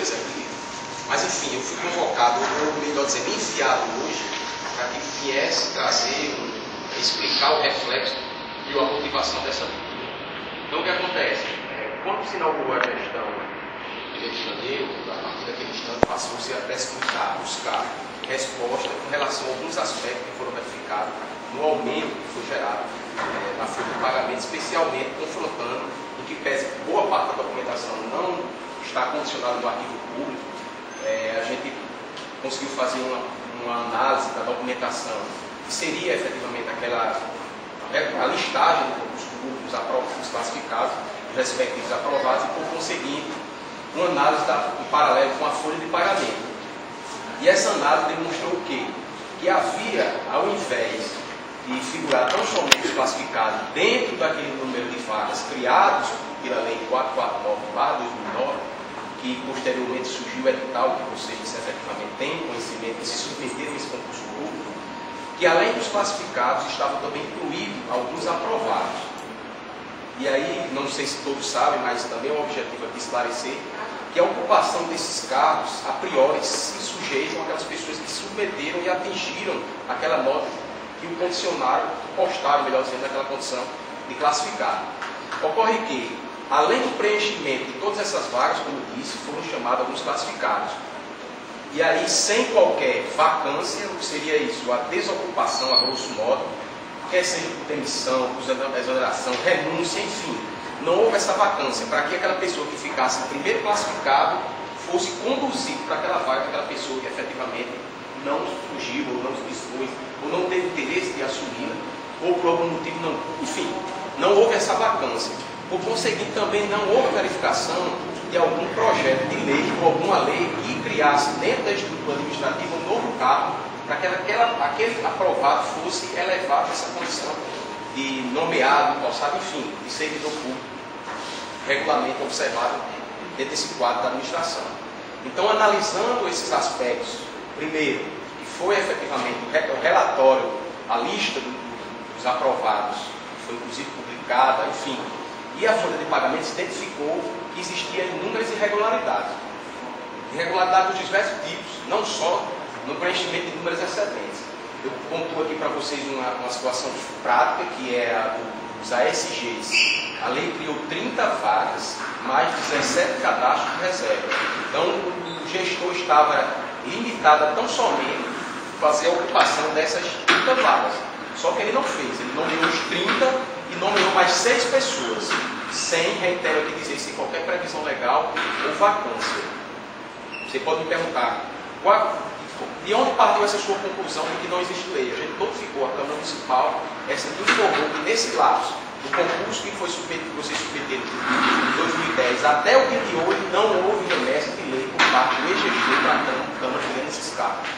políticas aqui, mas enfim, eu fui convocado, ou melhor dizendo, enviado hoje, para que viesse trazer, explicar o reflexo e a motivação dessa medida. Então o que acontece? Quando se inaugurou a gestão de Rio de Janeiro, a partir daquele instante passou-se a buscar resposta com relação a alguns aspectos que foram verificados no aumento que foi gerado na folha de pagamento, especialmente confrontando em que pese boa parte da documentação não está condicionada no arquivo público. A gente conseguiu fazer uma análise da documentação que seria efetivamente a listagem dos públicos aprovados, classificados, os respectivos aprovados, e por conseguinte uma análise em paralelo com a folha de pagamento. E essa análise demonstrou o quê? Que havia, ao invés de figurar tão somente os classificados dentro daquele número de vagas criados pela Lei 449/2009, que posteriormente surgiu o edital, que vocês efetivamente têm conhecimento e se submeteram a esse concurso público, que além dos classificados estavam também incluídos alguns aprovados. E aí, não sei se todos sabem, mas também é um objetivo aqui esclarecer que a ocupação desses cargos, a priori, se sujeitam àquelas pessoas que se submeteram e atingiram aquela nota que o condicionário, postaram, melhor dizendo, naquela condição de classificado. Ocorre que, além do preenchimento de todas essas vagas, como disse, foram chamados alguns classificados. E aí, sem qualquer vacância, o que seria isso? A desocupação, a grosso modo, quer seja por demissão, por exoneração, renúncia, enfim. Não houve essa vacância para que aquela pessoa que ficasse primeiro classificado fosse conduzido para aquela vaga, aquela pessoa que efetivamente não surgiu, ou não se dispôs, ou não teve interesse de assumi-la, ou por algum motivo não. Enfim, não houve essa vacância. Por conseguinte, também não houve verificação de algum projeto de lei ou alguma lei que criasse dentro da estrutura administrativa um novo cargo para que aquele aprovado fosse elevado a essa condição de nomeado, empossado, enfim, de servidor público, regularmente observado dentro desse quadro da administração. Então, analisando esses aspectos, primeiro, que foi efetivamente o relatório, a lista dos aprovados, que foi inclusive publicada, enfim, e a folha de pagamento se identificou que existiam inúmeras irregularidades. Irregularidades dos diversos tipos, não só no preenchimento de números excedentes. Eu pontuo aqui para vocês uma situação prática, que é a dos ASGs. A lei criou 30 vagas, mais 17 cadastros de reserva. Então, o gestor estava limitado a tão somente fazer a ocupação dessas 30 vagas. Só que ele não fez. Ele nomeou os 30 e nomeou mais 6 pessoas, sem, reitero aqui dizer, sem qualquer previsão legal ou vacância. Você pode me perguntar, de onde partiu essa sua conclusão de que não existe lei? A gente notificou a Câmara Municipal, essa informou que nesse lapso, do concurso que foi submetido, que vocês submeteram em 2010 até o dia de hoje, não houve remessa de lei por parte do EGG para a Câmara criando esses cargos.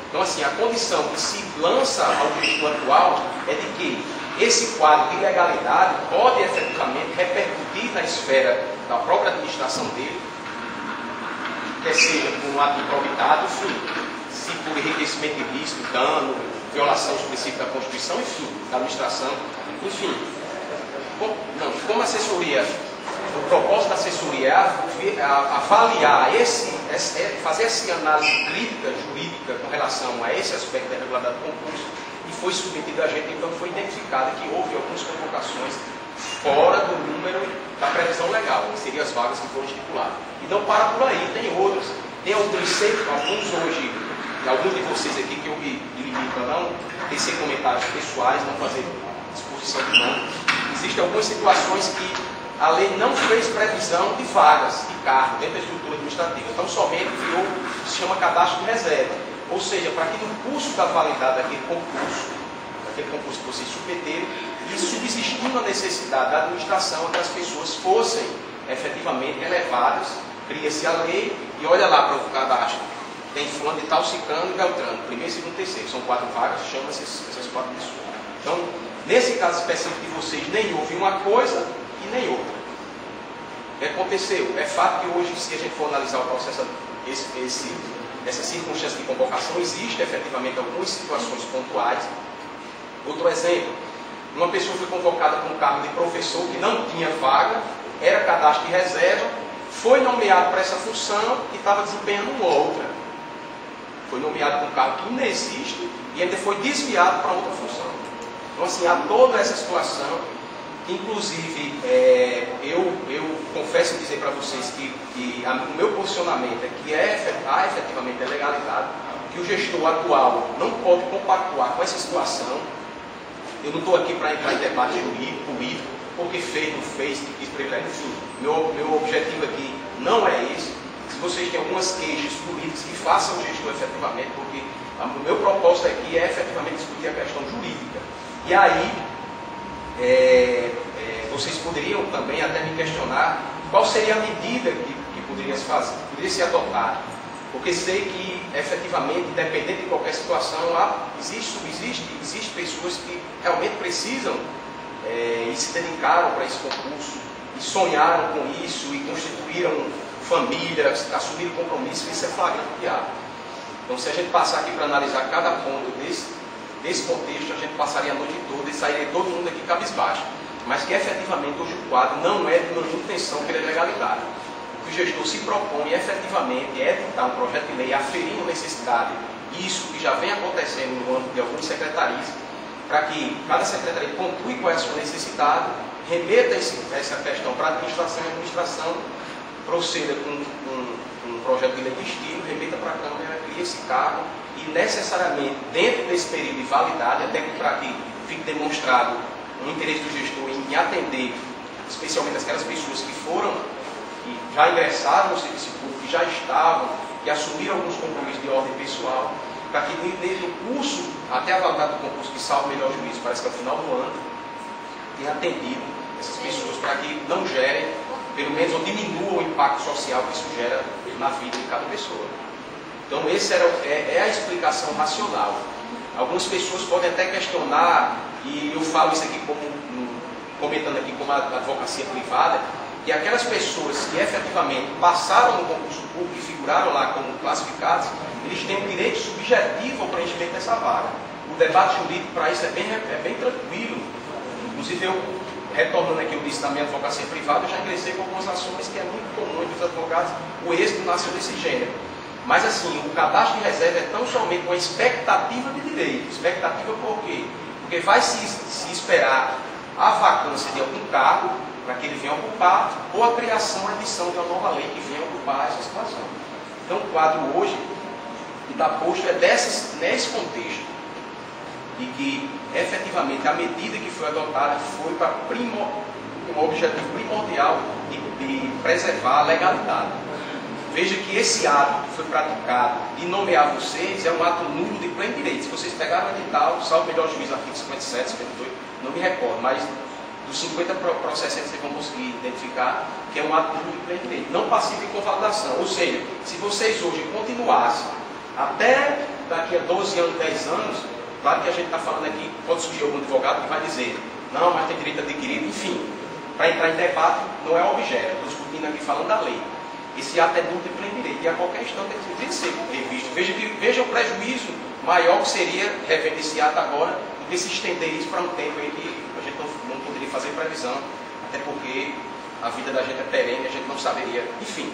Então, assim, a condição que se lança ao gestor atual é de que esse quadro de ilegalidade pode efetivamente repercutir na esfera da própria administração dele, quer seja por um ato improbidade, enfim, se por enriquecimento ilícito, dano, violação dos princípios da Constituição, enfim, da administração, enfim. Como assessoria, o propósito da assessoria é avaliar fazer essa análise crítica, jurídica, com relação a esse aspecto da irregularidade do concurso, e foi submetido a gente, então foi identificado que houve algumas convocações fora do número da previsão legal, que seriam as vagas que foram estipuladas. Então, para por aí, tem outras. Tem alguns hoje, e alguns de vocês aqui que eu me limito a não tecer comentários pessoais, não fazer exposição de nome. Existem algumas situações que a lei não fez previsão de vagas, de cargo, dentro da estrutura administrativa. Então, somente criou o que se chama cadastro de reserva. Ou seja, para que no curso da validade daquele concurso que vocês submeteram, e subsistindo a necessidade da administração, que as pessoas fossem efetivamente elevadas, cria-se a lei, e olha lá para o cadastro, tem fulano de tal, ciclano e beltrano, primeiro, segundo, terceiro, são 4 vagas, chama-se essas 4 pessoas. Então, nesse caso específico de vocês, nem houve uma coisa e nem outra. O que aconteceu? É fato que hoje, se a gente for analisar o processo, essa circunstância de convocação, existe efetivamente algumas situações pontuais. Outro exemplo, uma pessoa foi convocada para um cargo de professor que não tinha vaga, era cadastro de reserva, foi nomeado para essa função e estava desempenhando outra. Foi nomeado para um cargo que não existe e ainda foi desviado para outra função. Então, assim, há toda essa situação, que inclusive eu confesso dizer para vocês que o meu posicionamento é que há efetivamente a legalidade, que o gestor atual não pode compactuar com essa situação. Eu não estou aqui para entrar em debate jurídico, político, porque fez, não fez, quis prever, enfim. Meu objetivo aqui não é esse. Se vocês têm algumas queixas políticas, que façam o gestor efetivamente, porque o meu propósito aqui é efetivamente discutir a questão jurídica. E aí, vocês poderiam também até me questionar qual seria a medida que poderia se adotar. Porque sei que, efetivamente, independente de qualquer situação, existe pessoas que realmente precisam e se dedicaram para esse concurso, e sonharam com isso, e constituíram família, assumiram compromisso, isso é flagrante de ato. Então, se a gente passar aqui para analisar cada ponto desse contexto, a gente passaria a noite toda e sairia todo mundo aqui cabisbaixo. Mas que, efetivamente, hoje o quadro não é de manutenção pela legalidade. O que o gestor se propõe, efetivamente, é editar um projeto de lei aferindo necessidade, isso que já vem acontecendo no âmbito de algumas secretarias, para que cada secretaria pontue qual é a sua necessidade, remeta essa questão para a administração e a administração proceda com um projeto de lei de estilo, remeta para a Câmara, cria esse cargo e necessariamente dentro desse período de validade, até para que fique demonstrado um interesse do gestor em atender especialmente aquelas pessoas que já ingressaram no serviço público, que já estavam, que assumiram alguns compromissos de ordem pessoal, para que no curso, até a validade do concurso que salva o melhor juízo, parece que é o final do ano, tenha atendido essas pessoas para que não gerem, pelo menos, ou diminua o impacto social que isso gera na vida de cada pessoa. Então, essa é a explicação racional. Algumas pessoas podem até questionar, e eu falo isso aqui comentando aqui como a advocacia privada, que aquelas pessoas que efetivamente passaram no concurso público e figuraram lá como classificados, eles têm um direito subjetivo ao preenchimento dessa vaga. O debate jurídico para isso é bem tranquilo. Inclusive, eu, retornando aqui, eu disse na minha advocacia privada, eu já ingressei com algumas ações que é muito comum entre os advogados, o êxito nasceu desse gênero. Mas assim, o cadastro de reserva é tão somente uma expectativa de direito. Expectativa por quê? Porque vai se esperar a vacância de algum cargo para que ele venha ocupar, ou a criação, a edição de uma nova lei que venha ocupar essa situação. Então, o quadro hoje que está posto é nesse contexto, e que, efetivamente, a medida que foi adotada foi para um objetivo primordial de preservar a legalidade. Veja que esse ato que foi praticado de nomear vocês é um ato nulo de pleno direito. Se vocês pegaram o edital, salvo melhor juiz, artigo 57, 58, não me recordo, mas dos 50 processos vocês vão conseguir identificar que é um ato nulo de pleno direito, não passível de convalidação. Ou seja, se vocês hoje continuassem até daqui a 12 anos, 10 anos, claro que a gente está falando aqui, pode surgir algum advogado que vai dizer, não, mas tem direito adquirido, enfim, para entrar em debate não é objeto, estou discutindo aqui falando da lei. Esse ato é nulo de pleno direito e a qualquer instante tem que ser revisto. Veja o prejuízo maior que seria rever esse ato agora do que se estender isso para um tempo em que a gente não poderia fazer previsão, até porque a vida da gente é perene, a gente não saberia, enfim.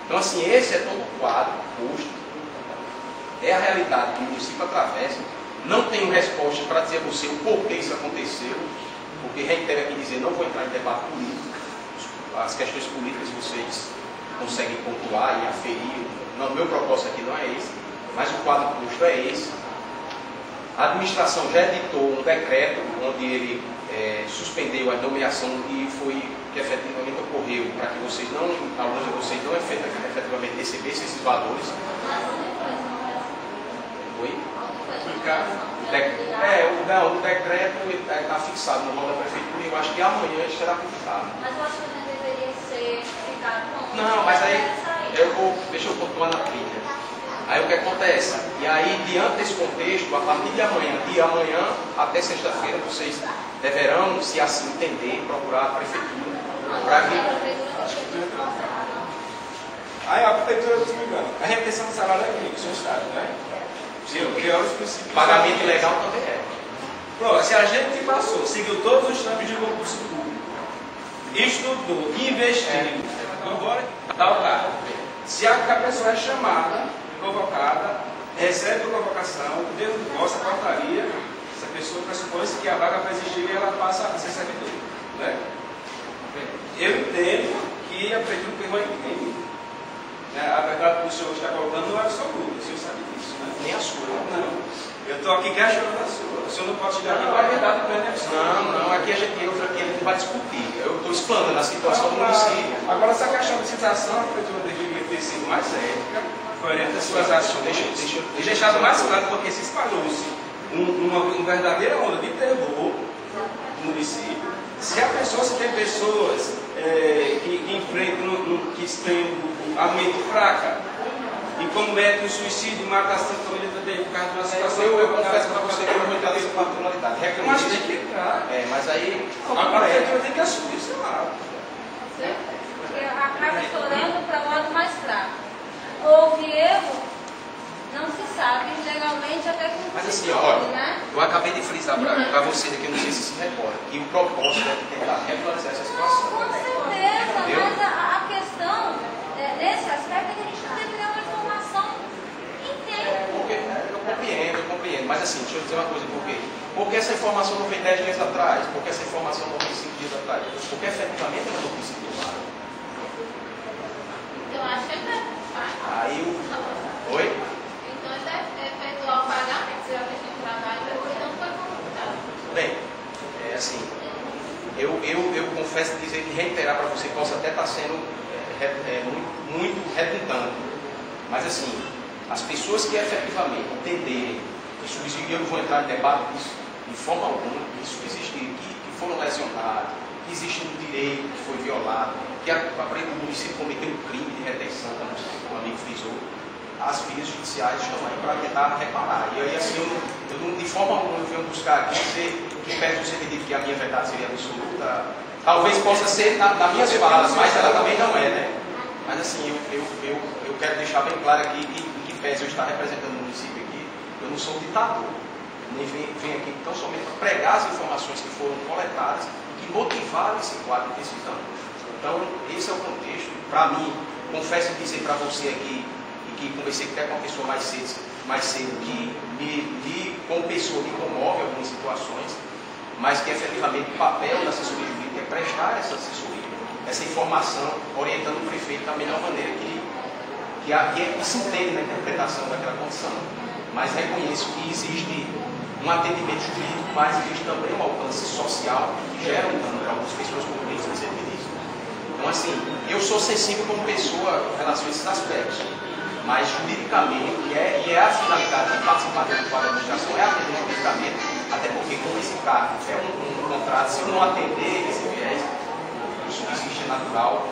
Então, assim, esse é todo o quadro posto, é a realidade que o município atravessa. Não tenho resposta para dizer a você o porquê isso aconteceu, porque reitero aqui dizer, não vou entrar em debate político, as questões políticas vocês conseguem pontuar e aferir. Não, meu propósito aqui não é esse, mas o quadro posto é esse. A administração já editou um decreto onde ele suspendeu a nomeação e foi que efetivamente ocorreu para que vocês não, alguns de vocês não efetivamente recebessem esses valores. Oi? O decreto está fixado no rol da prefeitura e eu acho que amanhã ele será publicado. Mas eu acho que não deveria ser ficado com. Não, mas aí deixa eu pontuar na trilha. Aí o que acontece? E aí, diante desse contexto, a partir de amanhã até sexta-feira, vocês deverão, se assim entender, procurar a prefeitura para que. Aí a prefeitura, se não me engano, a retenção de salário é aqui, no seu estado, né? Pagamento legal também é. Pronto, se a gente passou, seguiu todos os trâmites de concurso público, estudou, investiu, Então, bora dar o cargo. Se a pessoa é chamada, convocada, recebe a convocação, deu vossa portaria, essa pessoa pressupõe que a vaga vai existir e ela passa a ser servidor. Né? Eu entendo que a prefeitura pegou em crime. A verdade que o senhor está colocando não é absoluta, o senhor sabe disso. Né? Nem a sua. Não. Eu estou aqui questionando a sua. O senhor não pode chegar aqui com a verdade plena e absoluta. Não, aqui a gente entra, aqui a gente vai discutir. Eu estou explanando a situação do município. Agora, essa questão de citação, a prefeitura deveria ter sido mais ética, coerente às suas ações, e deixado mais claro, porque se espalhou-se uma verdadeira onda de terror no município. Se tem pessoas que enfrentam, que têm a mente fraca e cometem o suicídio e matam a sua família também por causa de uma situação. Eu confesso para você que eu não entendo essa particularidade. Mas tem que entrar. Mas aí. A prefeitura tem que assumir isso lá. Porque acaba estourando para o lado mais fraco. Houve erro, não se sabe legalmente até que Mas assim, olha, né? eu acabei de frisar para vocês aqui, eu não sei se se recorda, que o propósito é tentar regularizar essa situação. Com certeza, mas a questão nesse aspecto é que a gente não teve nenhuma informação inteira. Eu compreendo, mas assim, deixa eu dizer uma coisa, por quê? Porque essa informação não vem 10 dias atrás, porque essa informação não vem 5 dias atrás, porque efetivamente ela não conseguiu lá. Eu acho que é Aí Oi? então é efetuar o pagamento, se ela fez um trabalho, depois não foi computado. Bem, assim, eu confesso dizer que reiterar para você possa até estar sendo muito redundante, mas assim, as pessoas que efetivamente entenderem que subsídio, eu não vou entrar em debate disso de forma alguma, que subsistir, que foram lesionados, que existe um direito que foi violado, que o município cometeu um crime de retenção, como o amigo frisou, as vias judiciais estão aí para tentar reparar. E aí, assim, eu de forma alguma eu venho buscar aqui que peço você me diga que a minha verdade seria absoluta. Talvez possa ser nas minhas falas, mas ela também não é, né? Mas assim, eu quero deixar bem claro aqui que pese eu estar representando o município aqui, eu não sou ditador. Nem venho aqui tão somente para pregar as informações que foram coletadas e que motivaram esse quadro de decisão. Então, esse é o contexto. Para mim, confesso dizer para você aqui, e que conversei até com uma pessoa mais cedo que como pessoa me comove algumas situações, mas que efetivamente o papel da assessoria jurídica é prestar essa assessoria, essa informação, orientando o prefeito da melhor maneira que se entende na interpretação daquela condição. Mas reconheço que existe um atendimento jurídico, mas existe também um alcance social que gera um dano para algumas pessoas, como bem você disse. Então, assim, eu sou sensível como pessoa em relação a esses aspectos, mas juridicamente, e é a finalidade de participar do quadro de administração, é atender juridicamente, até porque, como esse cargo é um contrato, se eu não atender esse viés, o subsiste é natural,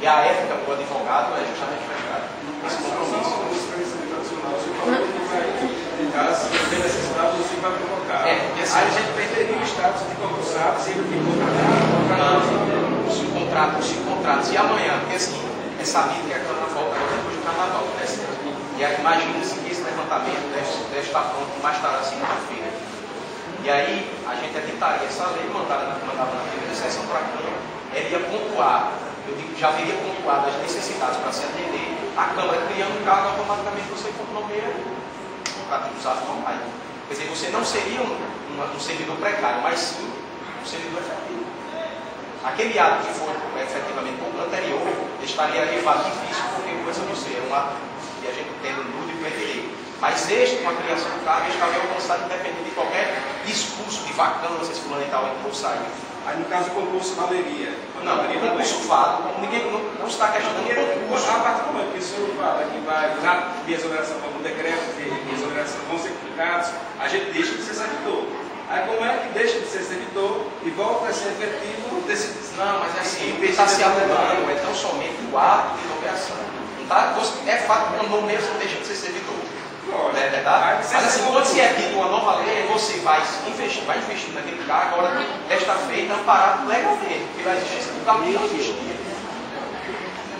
e a ética do advogado é justamente prestar esse compromisso. Em caso de necessidade, você vai provocar. Aí a gente perderia o status de concursado, se ele tem se o contrato, se amanhã, porque assim, é sabido que a Câmara volta depois do Carnaval, né? E aí, imagina-se que esse levantamento deve estar pronto mais tarde, assim, segunda-feira. E aí, a gente editaria essa lei, mandava na primeira sessão para a Câmara, ela ia pontuar, eu digo, já teria pontuado as necessidades para se atender, a Câmara criando um cargo, automaticamente você nomeia o contrato dos atos normais. Quer dizer, você não seria um servidor precário, mas sim um servidor efetivo. Aquele ato que foi efetivamente anterior estaria elevado difícil, porque coisa você é um ato que a gente entende nulo e perderia. Mas este, com a criação do cargo, estaria alcançado independente de qualquer discurso de vacância, se fulano e tal entrou ou saiu. Aí, no caso, o concurso valeria. Não, o concurso vale. Ninguém não está questionando o concurso. A partir do momento que o senhor fala que vai, na exoneração, como decreto de exoneração vão ser publicados, a gente deixa de ser servidor. Aí como é que deixa de ser servidor e volta a ser efetivo desse... Não, mas assim, o que está se anulando é tão somente o ato de nomeação. Tá? É fato que quando nomeia você deixa de ser servidor. É verdade? Mas assim, quando se é dito uma nova lei, você vai investir naquele cargo, agora desta feita, amparado legalmente, porque vai existir esse cargo que não existia.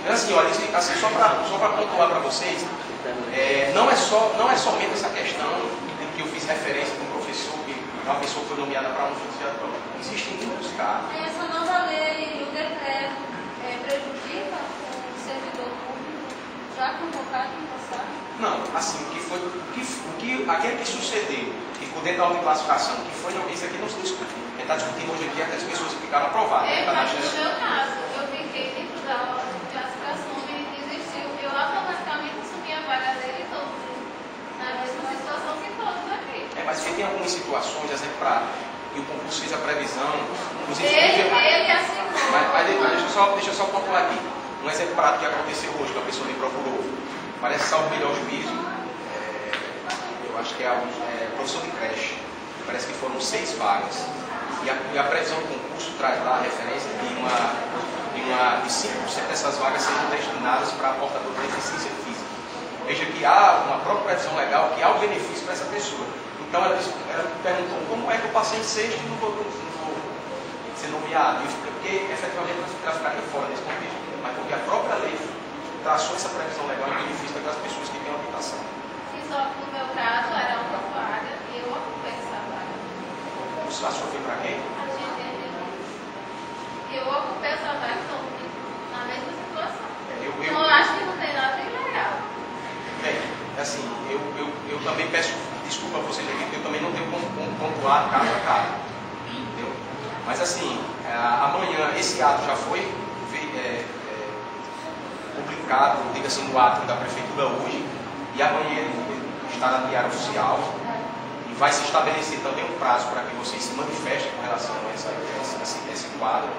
Então assim, olha, assim, só para pontuar para vocês, não é somente essa questão de que eu fiz referência de um professor que uma pessoa foi nomeada para um funcionário. Existem muitos casos. Essa nova lei, o decreto, prejudica servidor público já convocado e empossado? Não, assim, aquele que sucedeu, que ficou dentro da ordem de classificação, que foi, não, isso aqui não se discute. Quem está discutindo hoje aqui é as pessoas que ficaram aprovadas. É, Tá na mas no chance. meu caso, eu fiquei dentro da ordem de classificação, ele desistiu. Eu automaticamente assumi a vaga dele e todos, na mesma situação que todos aqui. É, mas você tem algumas situações, exemplo, que o concurso fez a previsão, inclusive... Ele assinou. Mas deixa eu só pontuar aqui. Um exemplo prático que aconteceu hoje, que a pessoa me procurou. Parece salvo melhor juízo. Eu acho que é professor de creche. Parece que foram 6 vagas. E a previsão do concurso traz lá a referência de 5% dessas vagas sejam destinadas para portador de deficiência física. Veja que há uma própria previsão legal que há o benefício para essa pessoa. Então ela me perguntou como é que eu passei em sexto e não vou ser nomeado. Isso porque efetivamente ela ficaria fora desse contexto. Mas porque a própria lei traçou essa previsão legal em benefício daquelas pessoas que têm habilitação. E só que no meu caso era uma vaga e eu ocupei essa vaga. A sua foi para quem? Eu ocupei essa vaga, estou na mesma situação. Eu acho que não tem nada de legal. Bem, assim, eu também peço desculpa a vocês aqui, porque eu também não tenho como pontuar caso a caso. Entendeu? Mas assim, amanhã esse ato já foi publicado, diga-se no ato da prefeitura hoje, e amanhã ele estará na diária oficial, e vai se estabelecer também um prazo para que vocês se manifestem com relação a esse quadro.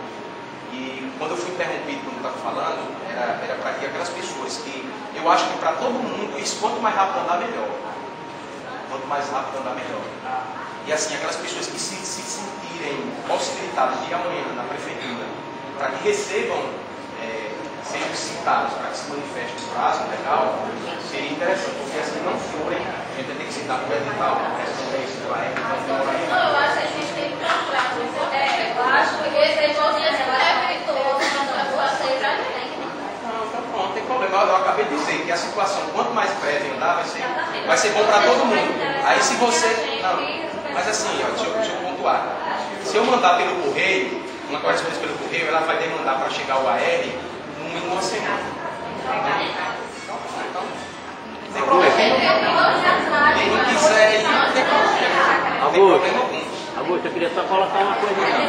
E quando eu fui interrompido, como eu estava falando, era para que aquelas pessoas que, eu acho que para todo mundo, isso quanto mais rápido andar, melhor. Quanto mais rápido andar, melhor. E assim, aquelas pessoas que se sentirem possibilitadas de ir amanhã na prefeitura, para que recebam, sejam citados, para que se manifestem no prazo legal, seria interessante, porque assim não forem, a gente tem que citar para o edital, responder isso, Não, eu acho que a gente tem que comprar. Eu acho que esse aí você é feitoso, não aceitar ninguém. Não, então pronto, não tem problema. Eu acabei de dizer que a situação, quanto mais breve andar, vai ser bom para todo mundo. Aí se você... Não, mas assim, ó, deixa eu pontuar. Se eu mandar pelo correio, uma correspondência pelo correio, ela vai demandar para chegar o AR em uma semana. Tem problema. Quem não quiser ir, não tem problema algum. Augusto, eu queria só colocar uma coisa aqui.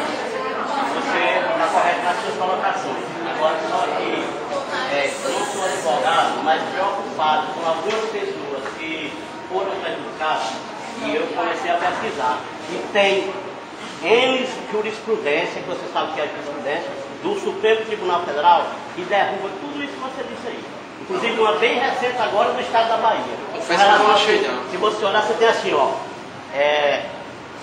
Você está correto nas suas colocações. Agora, só que não sou advogado, mas preocupado com algumas pessoas que foram prejudicadas, e eu comecei a pesquisar. E tem N jurisprudência, que você sabe que é a jurisprudência, do Supremo Tribunal Federal, que derruba tudo isso que você disse aí. Inclusive uma bem recente agora do estado da Bahia. Confesso que eu não achei não. Se você olhar, você tem assim, ó.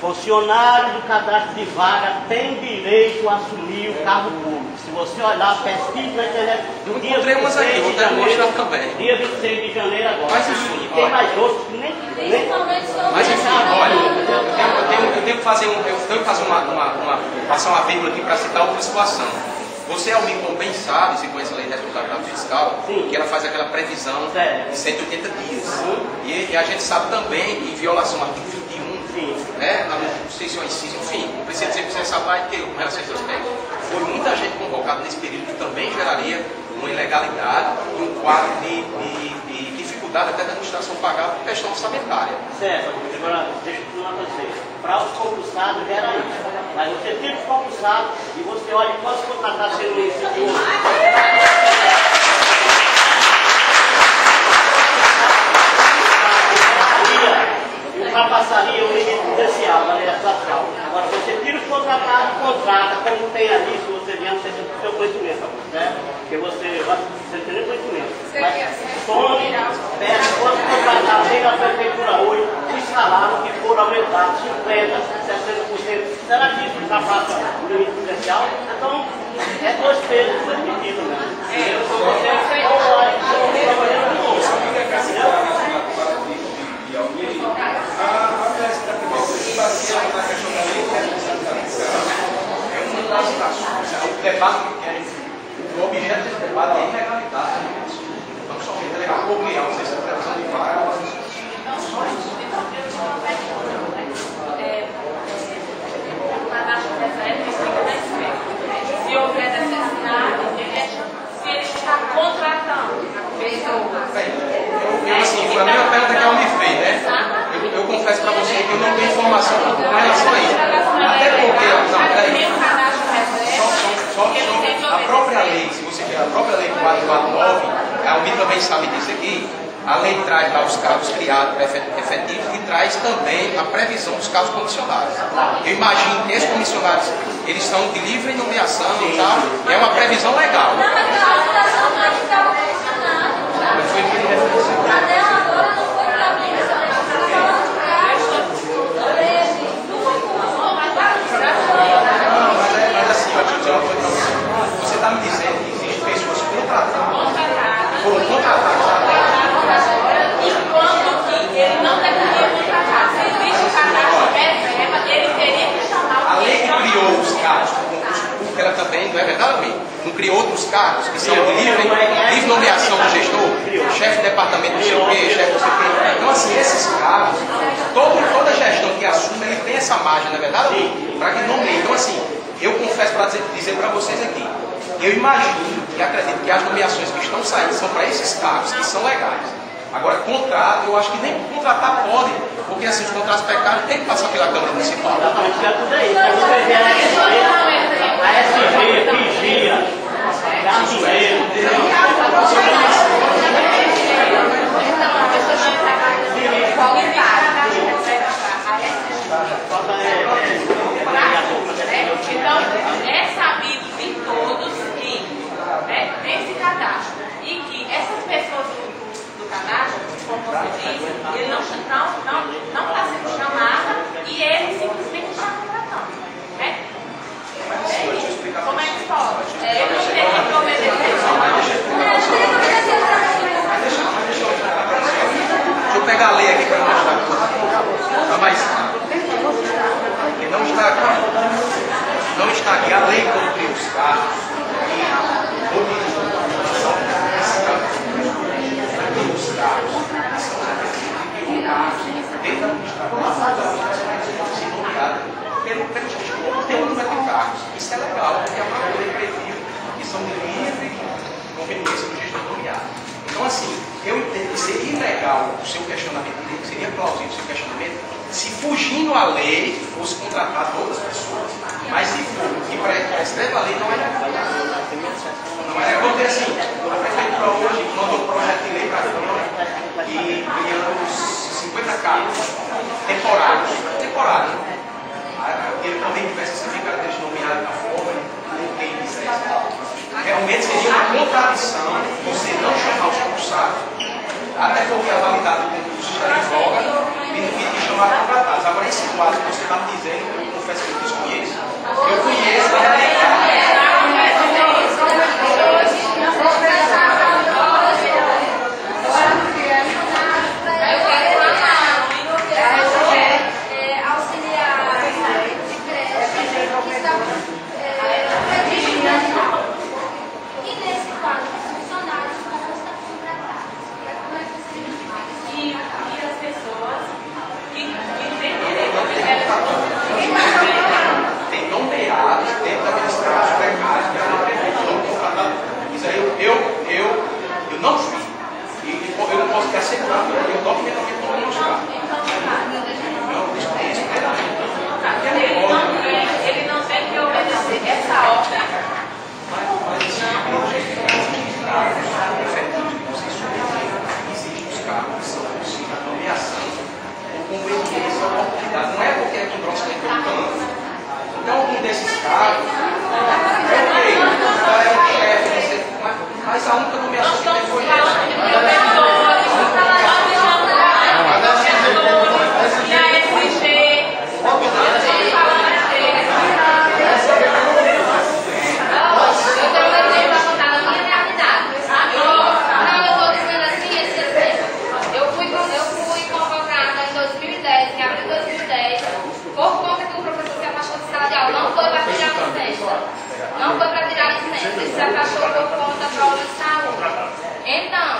Funcionário do cadastro de vaga tem direito a assumir o cargo público. Se você olhar, pesquisa na internet do dia 26 de janeiro, dia 26 de janeiro agora. Mas enfim, tem mais outros que nem mas enfim, olha, eu tenho que fazer passar uma vírgula aqui para citar outra situação. Você, Almir, bem sabe, se conhece a lei de responsabilidade fiscal, que ela faz aquela previsão de 180 dias. E a gente sabe também que, em violação ao artigo 21, né, não sei se é um inciso, enfim, não precisa dizer que você sabe mais que eu, com relação a esse aspecto, foi muita gente convocada nesse período que também geraria uma ilegalidade e um quadro de dificuldade até da administração pagar por questão orçamentária. Certo, agora deixa eu falar para vocês. Para os concursados gera isso. Mas você tira os concursados e você olha quantos contratados sendo isso. Ultrapassaria o limite potencial da legislação. Agora você tira os contratados e contrata, como tem ali, se você vier, você tem o seu conhecimento, certo? Porque você tem conhecimento. Mas some, pega quantos contratados tem na prefeitura hoje, os salários que foram aumentados 50%, 60%. Será que isso ultrapassa o limite potencial? Então, é 2 pesos, 2 medidas, né? Você vão lá e estão trabalhando com isso. O debate o objeto desse debate é ilegalidade. Então, somente é legal bloquear a previsão de vaga. Só isso. Se houver necessidade, se ele está contra professora, a mesma pergunta que ela me fez, né? Eu confesso para você que eu não tenho informação com relação a isso. Até porque, não, peraí. Só a própria lei, se você ver a própria lei 449, a Almir também sabe disso aqui, a lei traz lá os casos criados efetivos e traz também a previsão dos casos comissionados. Eu imagino que esses comissionados, eles são de livre nomeação e tal, é uma previsão legal. Não, mas a votação não estava comissionada. Foi de referência. Até agora não foi para mim. Mas assim, ó, deixa eu dizer uma coisa para você. Você está me dizendo que existem pessoas contratadas, foram contratadas Enquanto que ele não deveria contratar. Se existe o cadastro reserva, ele teria que chamar o a lei que criou os cargos do concurso público, ela também, não é verdade, amigo? Não criou outros cargos que são de livre nomeação do gestor, chefe de departamento não sei o quê, chefe não sei o quê. Então, assim, esses cargos, toda gestão que assume, ele tem essa margem, não é verdade, amigo? Para que nomeie. Então, assim, eu confesso para dizer para vocês aqui, eu imagino e acredito que as nomeações que estão saindo são para esses cargos que são legais. Agora, contrato, eu acho que nem contratar pode, porque assim, os contratos precários têm que passar pela Câmara Municipal. Exatamente, é tudo aí. Para você ver a SG, vigia, gasoeiro, Então, é sabido de todos que tem esse cadastro e que essas pessoas do cadastro, como você disse, ele não está sendo chamado e ele simplesmente está contratando. Né? Como é que pode? Ele não tem que prometer Deixa eu pegar a lei aqui para mostrar. Tá mais. Não está aqui a lei contra os carros. Dentro da administração, isso é legal, porque a própria lei previu que são de livre conveniência do gestor nomeado. Então, assim, eu entendo que seria ilegal o seu questionamento, seria plausível o seu questionamento, se fugindo a lei fosse contratar outras pessoas. Mas se for que prescreve a lei, não é legal. Não é legal, porque assim, a prefeitura hoje mandou um projeto de lei para a Câmara e criamos 50 cargos temporários. Ele também tivesse essa característica nomeada da forma, não tem licença. Realmente seria uma contradição você não chamar os concursados, até porque a validade do concurso está em voga e chamar contratados. Agora, esse quadro que você está me dizendo, eu confesso que eu desconheço. Eu conheço a realidade. Tem nomeados dentro da administração precária que ela não contratada. Isso aí eu não vi. E eu não posso te assegurar, porque eu documentalmente não vou mostrar. Não, desconheço plenamente. Ele não tem que obedecer essa ordem. Existem os cargos que são possíveis a nomeação ou conveniência ou oportunidade. Não é porque é que o troço está importando. Então, um desses cargos é ok, o cara é um chefe, mas a única nomeação que teve foi essa. E a SG, eu fui convocada em 2010, em abril de 2010, por conta que o professor se afastou de sala de aula. Não foi para tirar licença. Não foi para tirar licença. Ele se afastou por conta da prova de saúde. Então,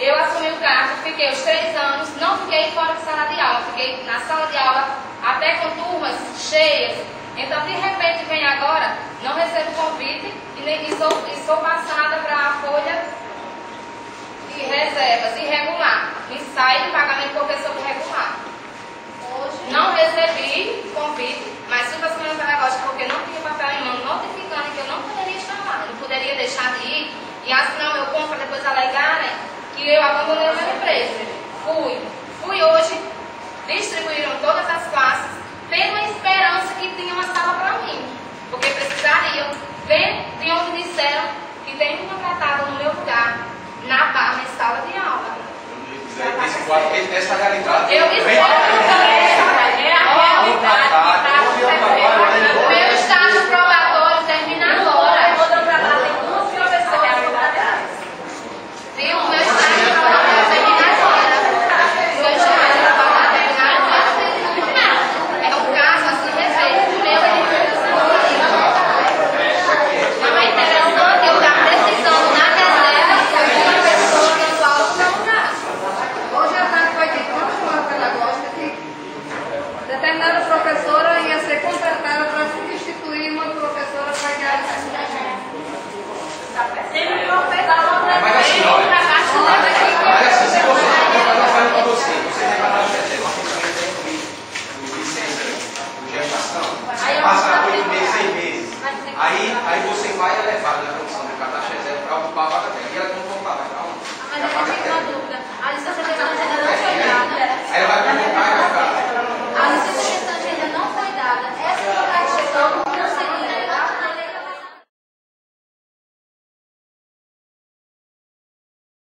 eu assumi o cargo, fiquei os 3 anos, não fiquei fora de sala de aula, fiquei na sala de aula até com turmas cheias. Então, de repente, vem agora, não recebo convite e sou passada para a folha de reservas irregular. Me sai abandonei o meu emprego. Fui hoje, distribuíram todas as classes, tendo uma esperança que tinha uma sala para mim. Porque precisariam. De onde disseram que tem um contratado no meu lugar, na sala de aula. Essa realidade. Eu espero.